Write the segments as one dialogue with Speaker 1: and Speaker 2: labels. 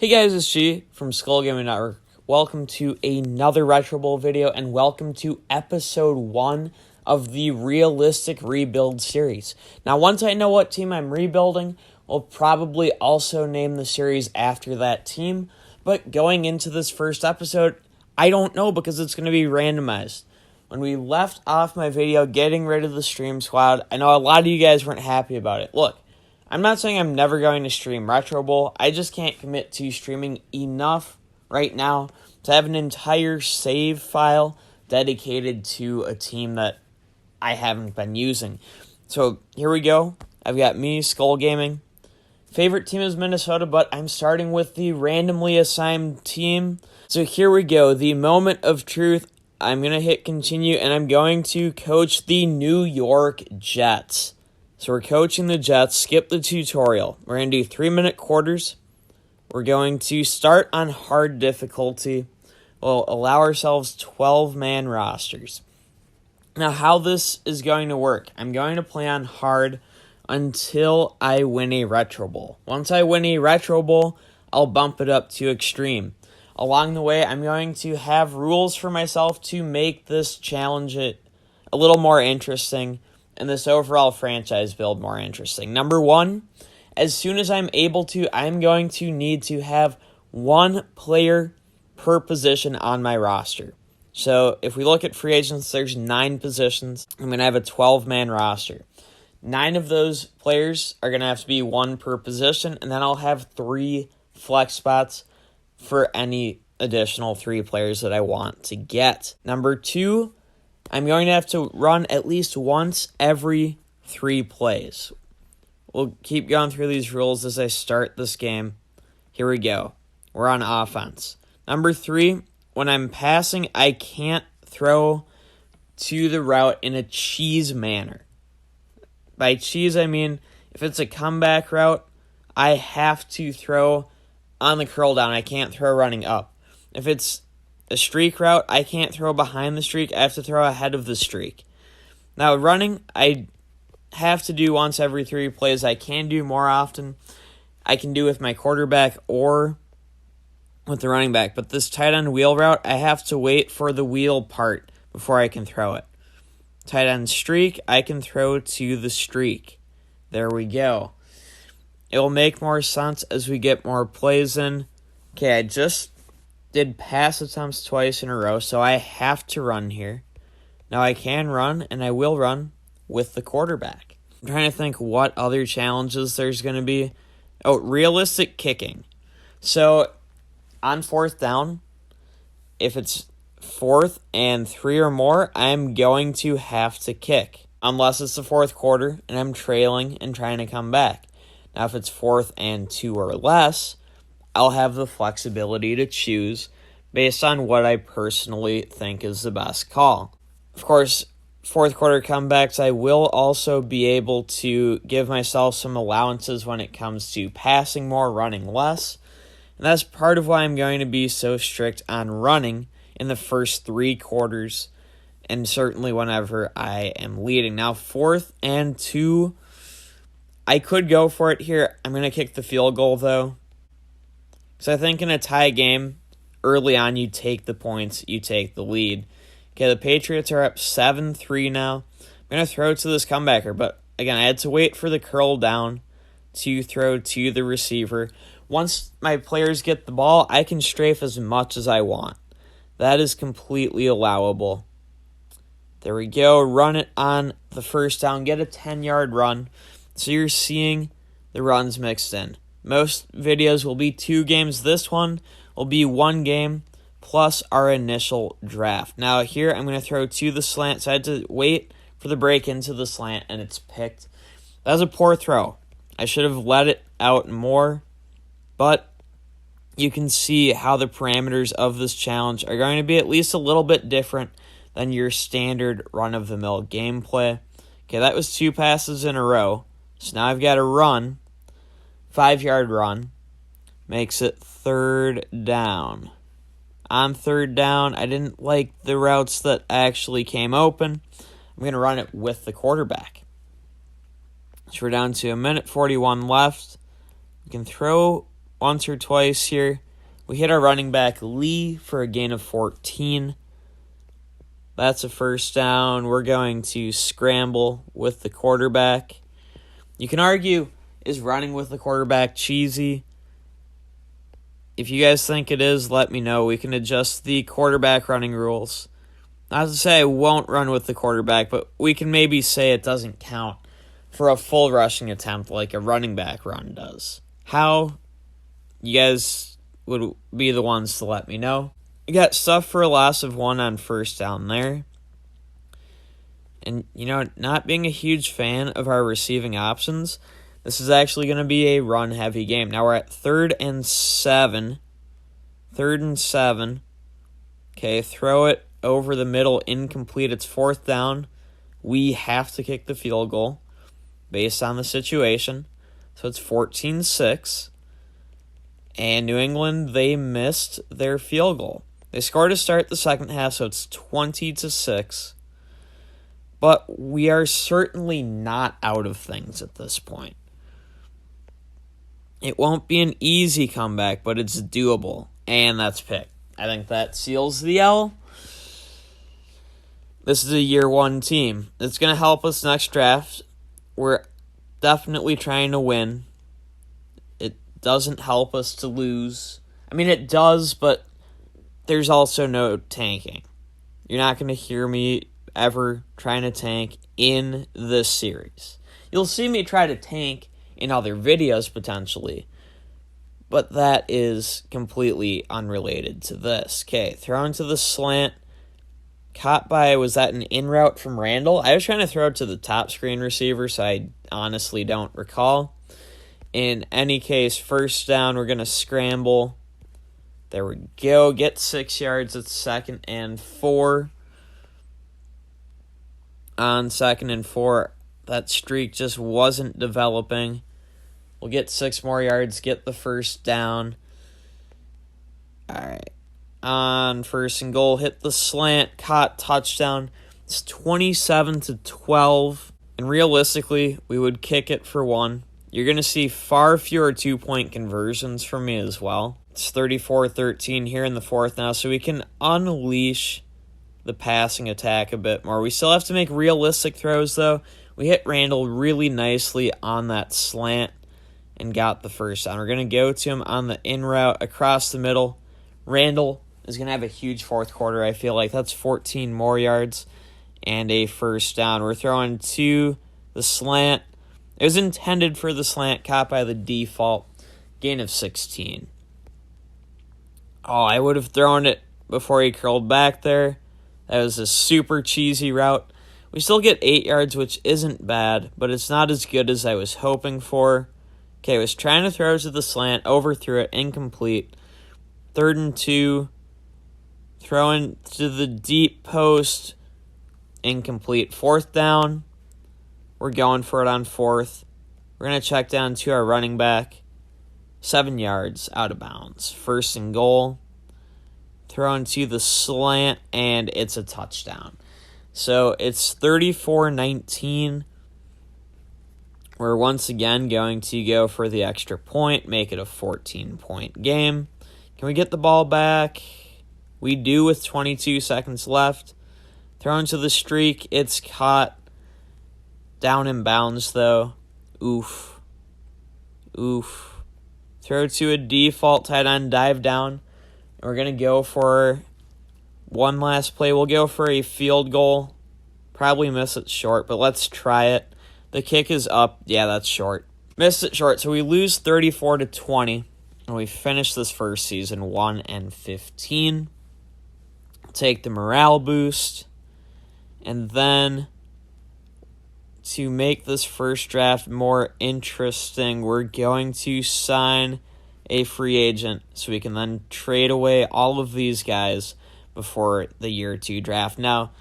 Speaker 1: Hey guys, it's G from Skull Gaming Network. Welcome to another Retro Bowl video and welcome to episode 1 of the Realistic Rebuild series. Now, once I know what team I'm rebuilding, we'll probably also name the series after that team. But going into this first episode, I don't know because it's going to be randomized. When we left off my video getting rid of the stream squad, I know a lot of you guys weren't happy about it. Look, I'm not saying I'm never going to stream Retro Bowl. I just can't commit to streaming enough right now to have an entire save file dedicated to a team that I haven't been using. So here we go. I've got me, Skull Gaming. Favorite team is Minnesota, but I'm starting with the randomly assigned team. So here we go. The moment of truth. I'm going to hit continue, and I'm going to coach the New York Jets. So we're coaching the Jets. Skip the tutorial. We're going to do 3-minute quarters. We're going to start on hard difficulty. We'll allow ourselves 12-man rosters. Now, how this is going to work, I'm going to play on hard until I win a Retro Bowl. Once I win a Retro Bowl, I'll bump it up to extreme. Along the way, I'm going to have rules for myself to make this challenge a little more interesting and this overall franchise build more interesting. Number 1, as soon as I'm able to, I'm going to need to have 1 player per position on my roster. So if we look at free agents, there's 9 positions. I'm going to have a 12-man roster. 9 of those players are going to have to be 1 per position, and then I'll have 3 flex spots for any additional 3 players that I want to get. Number 2, I'm going to have to run at least once every 3 plays. We'll keep going through these rules as I start this game. Here we go. We're on offense. Number 3, when I'm passing, I can't throw to the route in a cheese manner. By cheese, I mean if it's a comeback route, I have to throw on the curl down. I can't throw running up. If it's a streak route, I can't throw behind the streak. I have to throw ahead of the streak. Now, running, I have to do once every 3 plays. I can do more often. I can do with my quarterback or with the running back. But this tight end wheel route, I have to wait for the wheel part before I can throw it. Tight end streak, I can throw to the streak. There we go. It will make more sense as we get more plays in. Okay, I just did pass attempts twice in a row, so I have to run here. Now I can run, and I will run with the quarterback. I'm trying to think what other challenges there's going to be. Oh, realistic kicking. So on 4th down, if it's 4th and 3 or more, I'm going to have to kick. Unless it's the 4th quarter, and I'm trailing and trying to come back. Now if it's 4th and 2 or less, I'll have the flexibility to choose based on what I personally think is the best call. Of course, 4th quarter comebacks, I will also be able to give myself some allowances when it comes to passing more, running less. And that's part of why I'm going to be so strict on running in the first 3 quarters, and certainly whenever I am leading. Now, 4th and 2, I could go for it here. I'm going to kick the field goal, though. So I think in a tie game, early on, you take the points, you take the lead. Okay, the Patriots are up 7-3 now. I'm going to throw to this comebacker, but again, I had to wait for the curl down to throw to the receiver. Once my players get the ball, I can strafe as much as I want. That is completely allowable. There we go. Run it on the first down. Get a 10-yard run. So you're seeing the runs mixed in. Most videos will be 2 games. This one will be 1 game plus our initial draft. Now here I'm going to throw to the slant. So I had to wait for the break into the slant, and it's picked. That was a poor throw. I should have let it out more. But you can see how the parameters of this challenge are going to be at least a little bit different than your standard run-of-the-mill gameplay. Okay, that was 2 passes in a row. So now I've got to run. 5-yard run makes it 3rd down. On 3rd down, I didn't like the routes that actually came open. I'm going to run it with the quarterback. So we're down to 1:41 left. We can throw once or twice here. We hit our running back Lee for a gain of 14. That's a first down. We're going to scramble with the quarterback. You can argue, is running with the quarterback cheesy? If you guys think it is, let me know. We can adjust the quarterback running rules. Not to say I won't run with the quarterback, but we can maybe say it doesn't count for a full rushing attempt like a running back run does. How? You guys would be the ones to let me know. You got stuff for a loss of 1 on first down there. And, not being a huge fan of our receiving options, this is actually going to be a run-heavy game. Now we're at 3rd and 7. 3rd and 7. Okay, throw it over the middle, incomplete. It's 4th down. We have to kick the field goal based on the situation. So it's 14-6. And New England, they missed their field goal. They scored to start the second half, so it's 20-6. But we are certainly not out of things at this point. It won't be an easy comeback, but it's doable. And that's picked. I think that seals the L. This is a year 1 team. It's going to help us next draft. We're definitely trying to win. It doesn't help us to lose. I mean, it does, but there's also no tanking. You're not going to hear me ever trying to tank in this series. You'll see me try to tank in other videos potentially, but that is completely unrelated to this. Okay, thrown to the slant. Caught by, was that an in route from Randall? I was trying to throw it to the top screen receiver, so I honestly don't recall. In any case, first down, we're going to scramble. There we go. Get 6 yards. It's 2nd and 4. On 2nd and 4, that streak just wasn't developing. We'll get 6 more yards, get the first down. All right. On 1st and goal, hit the slant, caught, touchdown. It's 27-12. And realistically, we would kick it for 1. You're going to see far fewer 2-point conversions from me as well. It's 34-13 here in the 4th now, so we can unleash the passing attack a bit more. We still have to make realistic throws, though. We hit Randall really nicely on that slant and got the first down. We're going to go to him on the in route across the middle. Randall is going to have a huge 4th quarter, I feel like. That's 14 more yards and a first down. We're throwing to the slant. It was intended for the slant, caught by the default. Gain of 16. Oh, I would have thrown it before he curled back there. That was a super cheesy route. We still get 8 yards, which isn't bad, but it's not as good as I was hoping for. Okay, I was trying to throw to the slant, overthrew it, incomplete. 3rd and 2. Throwing to the deep post, incomplete. 4th down. We're going for it on 4th. We're going to check down to our running back. 7 yards out of bounds. 1st and goal. Thrown to the slant, and it's a touchdown. So it's 34-19. We're once again going to go for the extra point, make it a 14-point game. Can we get the ball back? We do with 22 seconds left. Thrown to the streak, it's caught. Down in bounds, though. Oof. Throw to a default tight end, dive down. We're going to go for one last play. We'll go for a field goal. Probably miss it short, but let's try it. The kick is up. Yeah, that's short. Missed it short, so we lose 34-20. And we finish this first season 1-15. Take the morale boost. And then to make this first draft more interesting, we're going to sign a free agent so we can then trade away all of these guys before the year 2 draft. Now,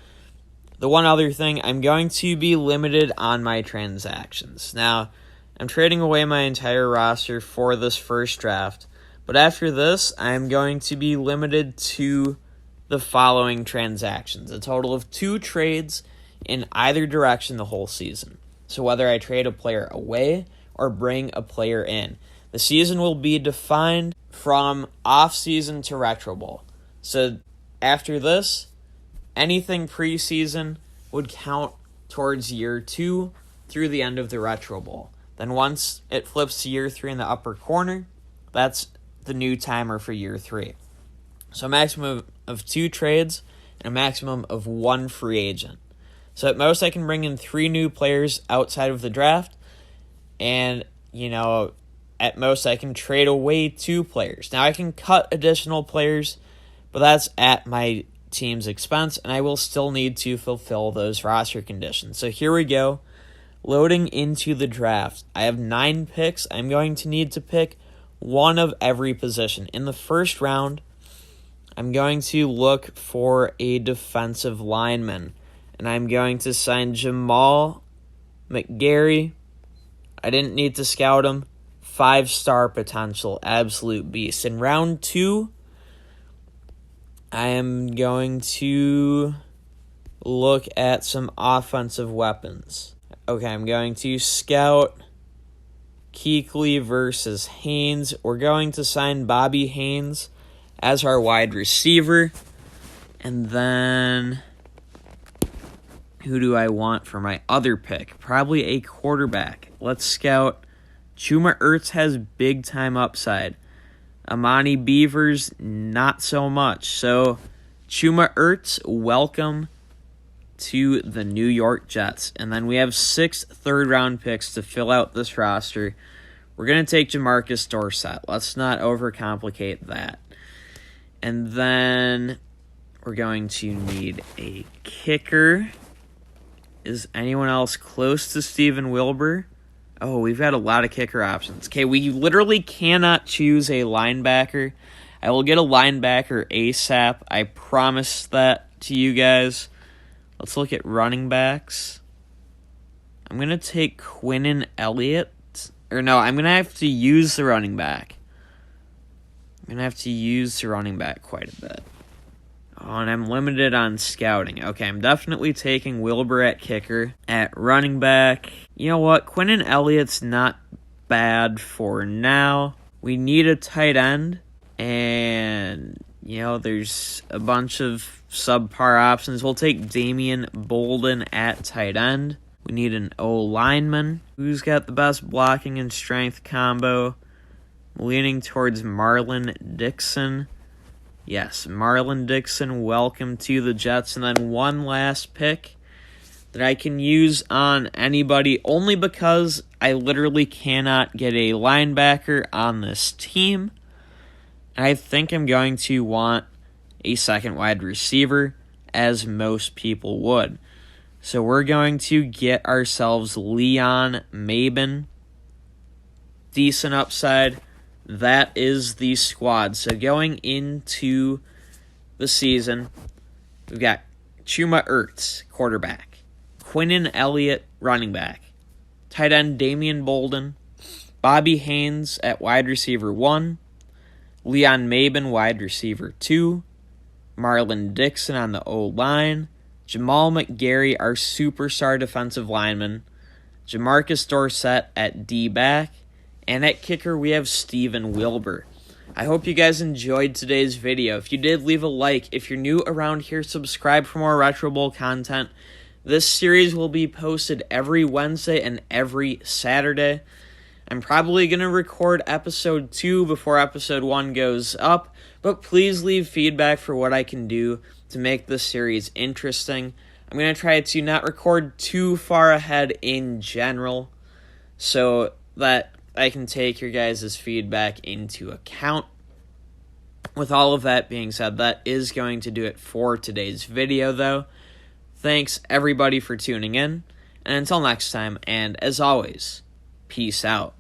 Speaker 1: the one other thing, I'm going to be limited on my transactions. Now, I'm trading away my entire roster for this first draft, but after this, I'm going to be limited to the following transactions. A total of 2 trades in either direction the whole season. So whether I trade a player away or bring a player in. The season will be defined from off-season to Retro Bowl. So after this, anything preseason would count towards year 2 through the end of the Retro Bowl. Then once it flips to year 3 in the upper corner, that's the new timer for year 3. So a maximum of 2 trades and a maximum of 1 free agent. So at most I can bring in 3 new players outside of the draft, and, at most I can trade away 2 players. Now I can cut additional players, but that's at my team's expense, and I will still need to fulfill those roster conditions. So here we go. Loading into the draft. I have 9 picks. I'm going to need to pick 1 of every position. In the first round, I'm going to look for a defensive lineman, and I'm going to sign Jamal McGarry. I didn't need to scout him. 5-star potential, absolute beast. In round 2, I am going to look at some offensive weapons. Okay, I'm going to scout Kuechly versus Haynes. We're going to sign Bobby Haynes as our wide receiver. And then, who do I want for my other pick? Probably a quarterback. Let's scout. Chuma Ertz has big-time upside. Amani Beavers, not so much. So, Chuma Ertz, welcome to the New York Jets. And then we have 6 third-round picks to fill out this roster. We're going to take Jamarcus Dorsett. Let's not overcomplicate that. And then we're going to need a kicker. Is anyone else close to Steven Wilbur? Oh, we've got a lot of kicker options. Okay, we literally cannot choose a linebacker. I will get a linebacker ASAP. I promise that to you guys. Let's look at running backs. I'm going to take Quinnen Elliott. Or no, I'm going to have to use the running back. I'm going to have to use the running back quite a bit. Oh, and I'm limited on scouting. Okay, I'm definitely taking Wilbur at kicker. At running back, you know what? Quinnen Elliott's not bad for now. We need a tight end. And, there's a bunch of subpar options. We'll take Damian Bolden at tight end. We need an O-lineman. Who's got the best blocking and strength combo? I'm leaning towards Marlon Dixon. Yes, Marlon Dixon, welcome to the Jets. And then one last pick that I can use on anybody only because I literally cannot get a linebacker on this team. And I think I'm going to want a second wide receiver, as most people would. So we're going to get ourselves Leon Maben. Decent upside. That is the squad. So going into the season, we've got Chuma Ertz, quarterback. Quinnen Elliott, running back. Tight end Damian Bolden. Bobby Haynes at wide receiver 1. Leon Maben, wide receiver 2. Marlon Dixon on the O-line. Jamal McGarry, our superstar defensive lineman. Jamarcus Dorsett at D-back. And at kicker, we have Steven Wilbur. I hope you guys enjoyed today's video. If you did, leave a like. If you're new around here, subscribe for more Retro Bowl content. This series will be posted every Wednesday and every Saturday. I'm probably going to record episode 2 before episode 1 goes up, but please leave feedback for what I can do to make this series interesting. I'm going to try to not record too far ahead in general so that I can take your guys' feedback into account. With all of that being said, that is going to do it for today's video, though. Thanks, everybody, for tuning in. And until next time, and as always, peace out.